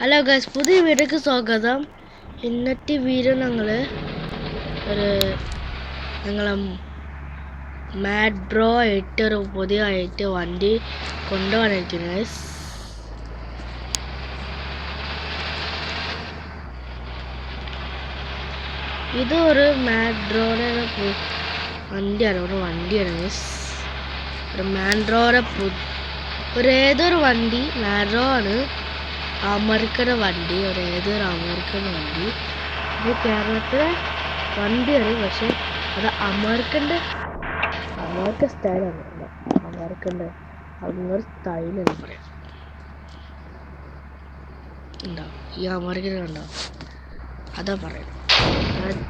Hello guys, പുതിയ വീഡിയോക്ക് സ്വാഗതം. ഇന്നത്തെ വീഡിയോ ഞങ്ങളെ മാഡ് ബ്രോ ആയിട്ട് ഒരു പുതിയതായിട്ട് വണ്ടി കൊണ്ടുപോകാനായിരിക്കും ഗൈസ്. ഇതൊരു മാഡ് ബ്രോയുടെ വണ്ടിയാണ് ഗൈസ്. ഒരു മാഡ് ബ്രോയുടെ ഏതൊരു വണ്ടി മാഡ് ബ്രോ ആണ്. അമേരിക്കയുടെ വണ്ടി, ഏതൊരു അമേരിക്കൻ വണ്ടി. ഇത് കേരളത്തിലെ വണ്ടിയാണ്, പക്ഷെ അത് അമേരിക്കൻ സ്റ്റൈലാണ്. അമേരിക്കൻ്റെ അങ്ങനെ സ്റ്റൈലെന്ന് പറയാം. ഉണ്ടോ ഈ അമേരിക്കൻ കണ്ടോ? അതാ പറയുന്നത്.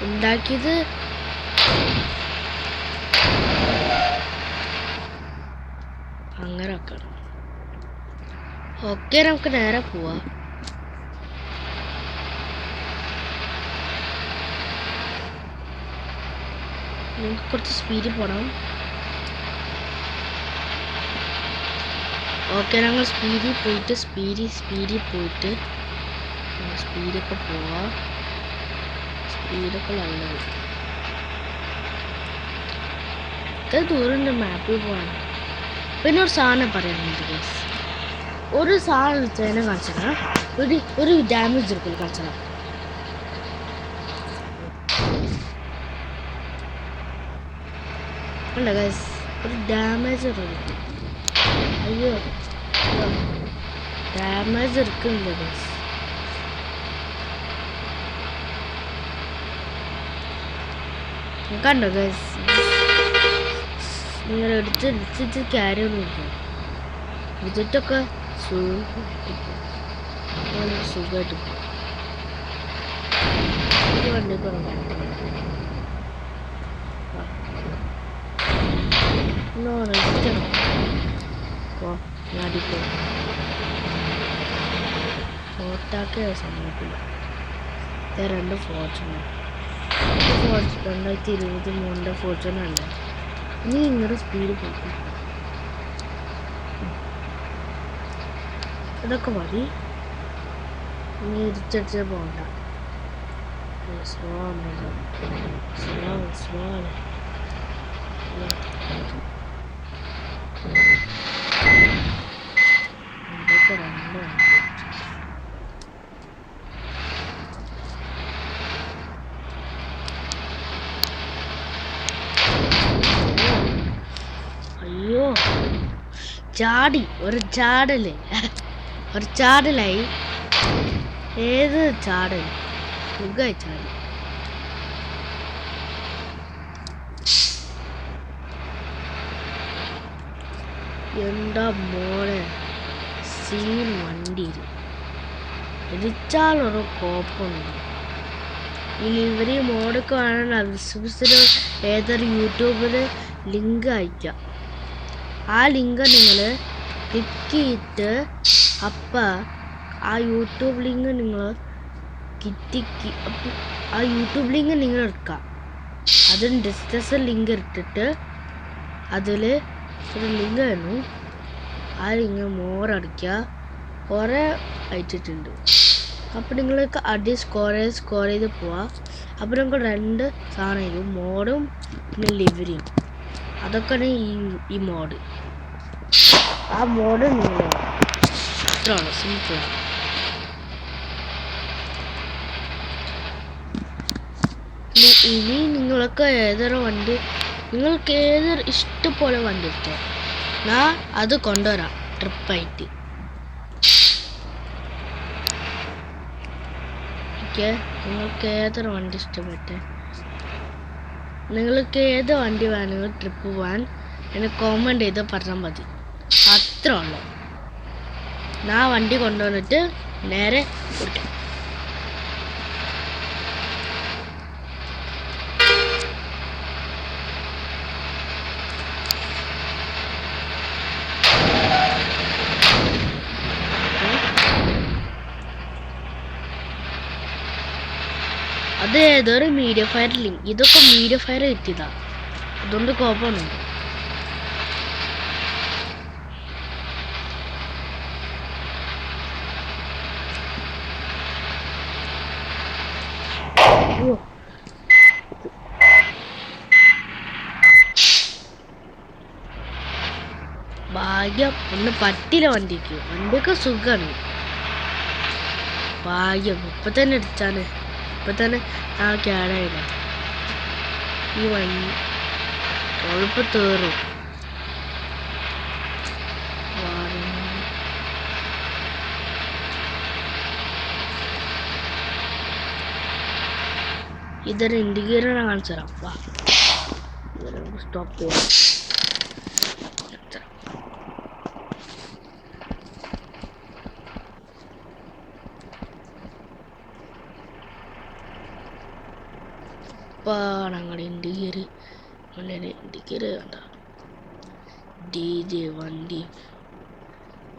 ഉണ്ടാക്കിയത് അങ്ങനെയൊക്കെ. ഓക്കെ, നമുക്ക് നേരെ പോവാം. നമുക്ക് കുറച്ച് സ്പീഡിൽ പോകണം. ഓക്കെ, ഞങ്ങൾ സ്പീഡിൽ പോയിട്ട് സ്പീഡൊക്കെ പോവാം. സ്പീഡൊക്കെ നല്ലത്. ഇത്ര ദൂരമുണ്ട് മാപ്പിൽ പോകാൻ. പിന്നെ ഒരു സാധനം പറയാനുണ്ട് ഗൈസ്. ഒരു സാധനം എടുത്തതിനെ കാണിച്ചാൽ ഒരു ഡാമേജ് എടുക്കൽ കാണിച്ചാൽ അല്ല ഗൈസ്, ഒരു ഡാമേജ് എടുക്കും. അയ്യോ, ഡാമേജ് എടുക്കുന്നില്ല ഗൈസ്. കണ്ടോ ഗൈസ്, നിങ്ങൾ എടുത്തിട്ട് കാര്യമൊന്നുമില്ല. എടുത്തിട്ടൊക്കെ സുഖമായിട്ട് വണ്ടി ഫോർട്ടാക്കെ സമയത്തില്ല. രണ്ട് ഫോർച്യൂണർ 2023 ഫോർച്യൂണർ ഉണ്ട്. ഇനി നിങ്ങളുടെ സ്പീഡ് പോയി ഇതൊക്കെ മതി. ഇനി ഇരിച്ചടിച്ച് പോകണ്ട. അയ്യോ, ചാടി ഒരു ചാടലായി. ഏത് ചാടൽ സുഖമായി ചാടി. എന്താ മോളെ സീൻ വണ്ടിയിൽ ഇടിച്ചാലൊരു കോപ്പുണ്ട്. ഇനി ഇവർ മോഡൊക്കെ വേണമെങ്കിൽ ഏതൊരു യൂട്യൂബിൽ ലിങ്ക് അയക്കാം. ആ ലിങ്ക് നിങ്ങൾ ക്ലിക്ക് ചെയ്തിട്ട് അപ്പം ആ യൂട്യൂബ് ലിങ്ക് നിങ്ങൾ എടുക്കുക. അതിന് ഡിസ്ക്രിപ്ഷൻ ലിങ്ക് ഇട്ടിട്ട് അതിൽ ഒരു ലിങ്ക് വേണം. ആ ലിങ്ക് മോറടിക്കുക. കുറേ അയച്ചിട്ടുണ്ട്. അപ്പോൾ നിങ്ങൾക്ക് അടി സ്കോർ ചെയ്ത് പോവാം. അപ്പോൾ നിങ്ങൾക്ക് രണ്ട് സാധനം, മോഡും പിന്നെ ലിവറിയും. അതൊക്കെയാണ് ഈ മോഡ്. ആ മോഡ് നിങ്ങൾ ഇത്രയാണ്, സിമ്പിളാണ്. ഇനി നിങ്ങൾക്ക് നിങ്ങൾക്ക് ഏതൊരു ഇഷ്ടംപോലെ വണ്ടി എടുത്തോ, ഞാൻ അത് കൊണ്ടുവരാം ട്രിപ്പായിട്ട്. നിങ്ങൾക്ക് ഏതൊരു വണ്ടി ഇഷ്ടപ്പെട്ടെ, നിങ്ങൾക്ക് ഏത് വണ്ടി വേണമെങ്കിൽ ട്രിപ്പ് പോകാൻ എന്നെ കോമെന്റ് ചെയ്ത് പറഞ്ഞാൽ മതി. അത്ര ഉള്ളു. ഞാൻ വണ്ടി കൊണ്ടുവന്നിട്ട് നേരെ വിട്ടു. അത് ഏതൊരു മീഡിയ ഫയർ ലിങ്ക്, ഇതൊക്കെ മീഡിയ ഫയർ എത്തിയതാ, അതുകൊണ്ട് കുഴപ്പമൊന്നുമില്ല. അതുകൊണ്ട് പറ്റില്ല വണ്ടിയൊക്കെ സുഖമാണ്. ഭാഗ്യം ഇപ്പം തന്നെ എടുത്താണ്. ഇപ്പം തന്നെ ആ കേടായില്ല. ഈ വണ്ടി കുഴപ്പം തീറും. ഇതൊരു ഇൻഡിക്കേറ്റർ കാണിച്ചു തരാം. വാ സ്റ്റോപ്പ് ചെയ്യാം. ഞങ്ങളുടെ ഇൻഡിക്കേറ്റർ കണ്ട DJ വണ്ടി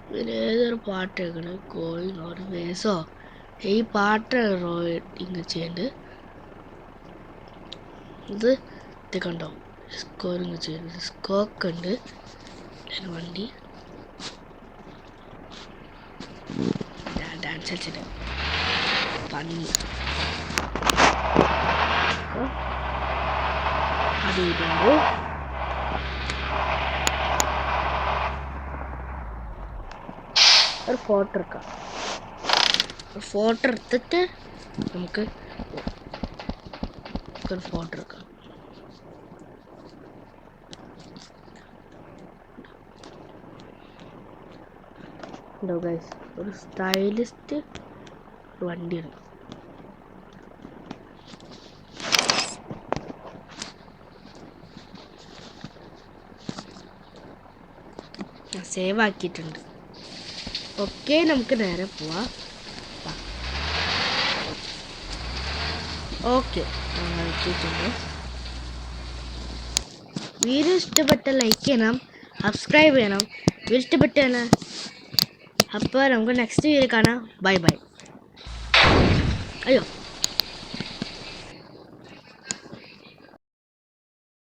പിന്നെ ഏതൊരു പാട്ട് കേൾക്കണ കോയിൻ ഒരു വേസോ ഈ പാട്ട് ഇങ്ങനെ ചെയ്യണ്ട്. ഇത് കണ്ടോ സ്കോറിങ് ചെയ്യുന്നത് സ്കോക്ക് ഉണ്ട് വണ്ടി ഡാൻസ് കളിച്ചിട്ട് പന്നി അത് ഇടുമ്പോൾ ഒരു ഫോട്ടോ എടുക്കാം. ഫോട്ടോ എടുത്തിട്ട് നമുക്ക് ഒരു ഫോട്ടോ എടുക്കാം. ഒരു സ്റ്റൈലിസ്റ്റ് വണ്ടിയാണ്. ഞാൻ സേവ് ആക്കിയിട്ടുണ്ട്. ഓക്കെ, നമുക്ക് നേരെ പോവാം. ഓക്കെ, ആക്കിയിട്ടുണ്ട്. വീഡിയോ ഇഷ്ടപ്പെട്ട ലൈക്ക് ചെയ്യണം, സബ്സ്ക്രൈബ് ചെയ്യണം. വീഡിയോ ഇഷ്ടപ്പെട്ടാണ്. അപ്പോൾ നമുക്ക് നെക്സ്റ്റ് വീഡിയോ കാണാം. Bye bye. അയ്യോ.